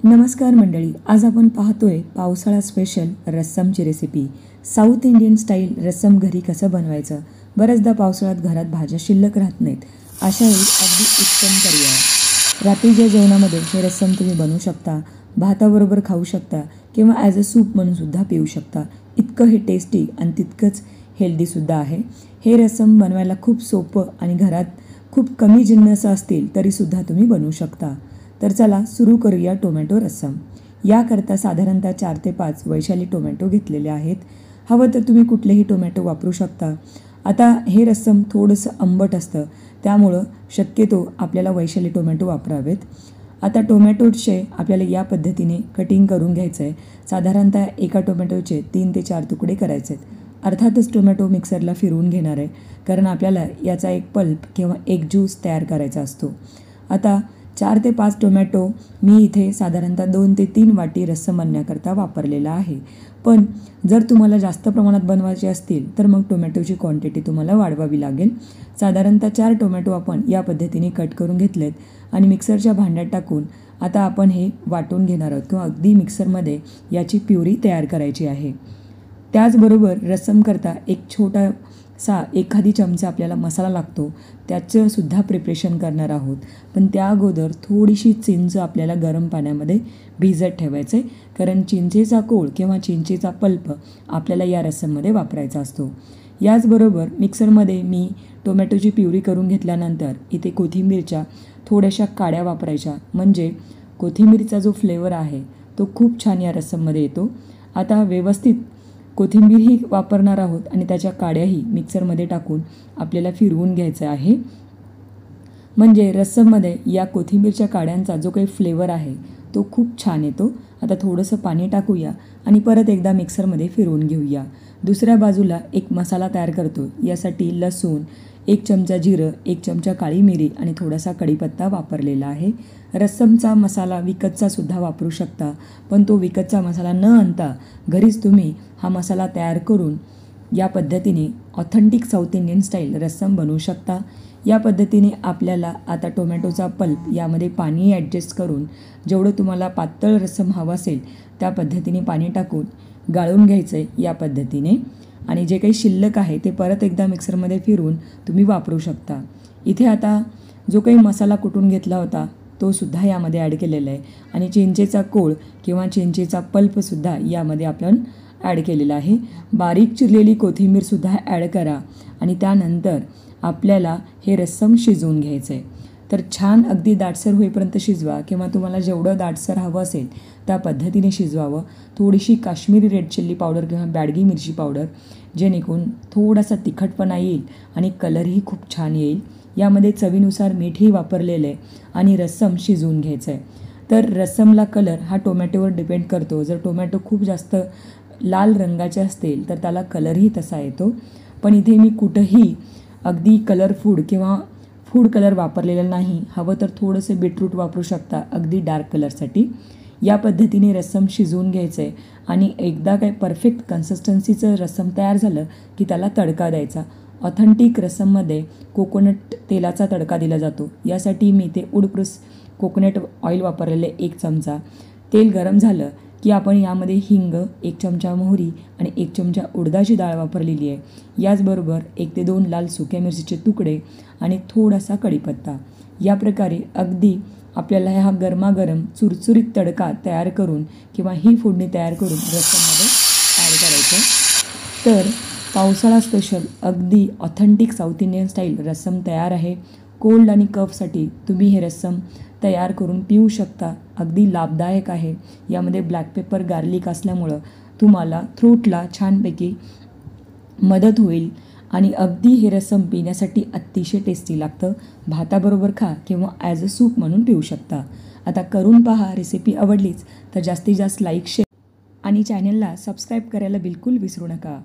नमस्कार मंडळी, आज आपण पाहतोय पावसाळा स्पेशल रस्समची रेसिपी। साऊथ इंडियन स्टाईल रस्सम घरी कसं बनवायचं। बऱ्याचदा पावसाळ्यात घरात भाज्या शिल्लक राहत नाहीत, अशा वेळी अगदी उत्तम पर्याय। रात्रीच्या जेवणामध्ये हे रस्सम तुम्ही बनवू शकता, भाताबरोबर खाऊ शकता किंवा ॲज अ सूप म्हणून सुद्धा पिऊ शकता। इतकं हे टेस्टी आणि तितकंच हेल्दी सुद्धा आहे। हे रस्सम बनवायला खूप सोपं आणि घरात खूप कमी जिन्नस असतील तरी सुद्धा तुम्ही बनवू शकता। तर चला सुरू करूया टोमॅटो रस्सम। याकरता साधारणतः 4 ते 5 वैशाली टोमॅटो घेतलेले आहेत। हवं तर तुम्ही कुठलेही टोमॅटो वापरू शकता। आता हे रस्सम थोडंसं आंबट असतं, त्यामुळं शक्यतो आपल्याला वैशाली टोमॅटो वापरावेत। आता टोमॅटोचे आपल्याला या पद्धतीने कटिंग करून घ्यायचं आहे। साधारणतः एका टोमॅटोचे 3 ते 4 तुकडे करायचे आहेत। अर्थातच टोमॅटो मिक्सरला फिरवून घेणार आहे, कारण आपल्याला याचा एक पल्प किंवा एक ज्यूस तयार करायचा असतो। आता 4 ते 5 टोमॅटो मी इथे साधारणतः 2 ते 3 वाटी रस्सम बनवण्याकरता वापरलेला आहे। पण जर तुम्हाला जास्त प्रमाणात बनवायचे असतील तर मग टोमॅटोची क्वांटिटी तुम्हाला वाढवावी लागेल। साधारणतः 4 टोमॅटो आपण या पद्धतीने कट करून घेतलेत आणि मिक्सरच्या भांड्यात टाकून आता आपण हे वाटून घेणार आहोत किंवा अगदी मिक्सरमध्ये याची प्युरी तयार करायची आहे। त्याचबरोबर रस्सम करता एक छोटासा एखादी चमचा आपल्याला मसाला लागतो, त्याचं सुद्धा प्रिपरेशन करणार आहोत। पण त्या अगोदर थोडीशी चिंच आपल्याला गरम पाण्यामध्ये भिजत ठेवायचं आहे, कारण चिंचेचा कोळ किंवा चिंचेचा पल्प आपल्याला या रस्सममध्ये वापरायचा असतो। याचबरोबर मिक्सरमध्ये मी टोमॅटोची प्युरी करून घेतल्यानंतर इथे कोथिंबीरच्या थोड्याशा काड्या वापरायच्या, म्हणजे कोथिंबीरचा जो फ्लेवर आहे तो खूप छान या रस्सममध्ये येतो। आता व्यवस्थित कोथिंबीरही वापरणार आहोत आणि त्याच्या काड्याही मिक्सरमध्ये टाकून आपल्याला फिरवून घ्यायचं आहे, म्हणजे रस्सममध्ये या कोथिंबीरच्या काड्यांचा जो काही फ्लेवर आहे तो खूप छान येतो। आता थोडंसं पाणी टाकूया आणि परत एकदा मिक्सरमध्ये फिरवून घेऊया। दुसऱ्या बाजूला एक मसाला तयार करतो। यासाठी लसूण, 1 चमचा जिरं, 1 चमचा काळी मिरी आणि थोडासा कढीपत्ता वापरलेला आहे। रस्समचा मसाला विकतचा सुद्धा वापरू शकता, पण तो विकतचा मसाला न आणता घरीच तुम्ही हा मसाला तयार करून या पद्धतीने authentic south Indian style rasam बनवू शकता। या पद्धतीने आपल्याला आता टोमॅटोचा पल्प यामध्ये पाणी ॲडजस्ट करून जेवढं तुम्हाला पातळ रस्सम हवं असेल त्या पद्धतीने पाणी टाकून गाळून घ्यायचं आहे या पद्धतीने, आणि जे काही शिल्लक आहे ते परत एकदा मिक्सरमध्ये फिरवून तुम्ही वापरू शकता। इथे आता जो काही मसाला कुटून घेतला होता तो सुद्धा यामध्ये ॲड केलेला आहे आणि चिंचेचा कोळ किंवा चिंचेचा पल्पसुद्धा यामध्ये आपण ॲड केलेला आहे। बारीक चिरलेली कोथिंबीरसुद्धा ॲड करा आणि त्यानंतर आपल्याला हे रस्सम शिजवून घ्यायचं आहे। तर छान अगदी दाटसर होईपर्यंत शिजवा किंवा तुम्हाला जेवढं दाटसर हवं असेल त्या पद्धतीने शिजवावं। थोडीशी काश्मीरी रेड चिल्ली पावडर किंवा बॅडगी मिरची पावडर, जेणेकरून थोडासा तिखटपणा येईल आणि कलरही खूप छान येईल। यामध्ये चवीनुसार मीठही वापरलेलं आहे आणि रस्सम शिजवून घ्यायचं आहे। तर रस्समला कलर हा टोमॅटोवर डिपेंड करतो। जर टोमॅटो खूप जास्त लाल रंगाचे असतील तर त्याला कलरही तसा येतो, पण इथे मी कुठंही अगदी कलर फूड किंवा फूड कलर वापरलेला नाही। हवं तर थोडंसं बीटरूट वापरू शकता अगदी डार्क कलरसाठी। या पद्धतीने रस्सम शिजवून घ्यायचं आहे आणि एकदा काय परफेक्ट कन्सिस्टन्सीचं रस्सम तयार झालं की त्याला तडका द्यायचा। ऑथेंटिक रस्सममध्ये कोकोनट तेलाचा तडका दिला जातो। यासाठी मी ते वूडप्रेस कोकोनट ऑइल वापरलेले 1 चमचा। तेल गरम झालं की आपण यामध्ये हिंग, 1 चमचा मोहरी आणि 1 चमचा उडदाची डाळ वापरलेली आहे। याचबरोबर 1 ते 2 लाल सुक्या मिरचीचे तुकडे आणि थोडासा कढीपत्ता। या प्रकारे अगदी आपल्याला हा गरमागरम चुरचुरीत तडका तयार करून किंवा ही फोडणी तयार करून रस्सममध्ये ॲड करायचं। तर पावसाळा स्पेशल अगदी authentic south Indian style rasam तयार आहे। कोल्ड आणि कफसाठी तुम्ही हे रस्सम तयार करून पिऊ शकता। अगदी लाभदायक आहे। यामध्ये ब्लॅक पेपर, गार्लिक असल्यामुळं तुम्हाला थ्रोटला छानपैकी मदत होईल आणि अगदी हे रस्सम पिण्यासाठी अतिशय टेस्टी लागतं। भाताबरोबर खा किंवा ॲज अ सूप म्हणून पिऊ शकता। आता करून पहा। रेसिपी आवडलीच तर जास्तीत जास्त लाईक, शेअर आणि चॅनलला सबस्क्राईब करायला बिलकुल विसरू नका।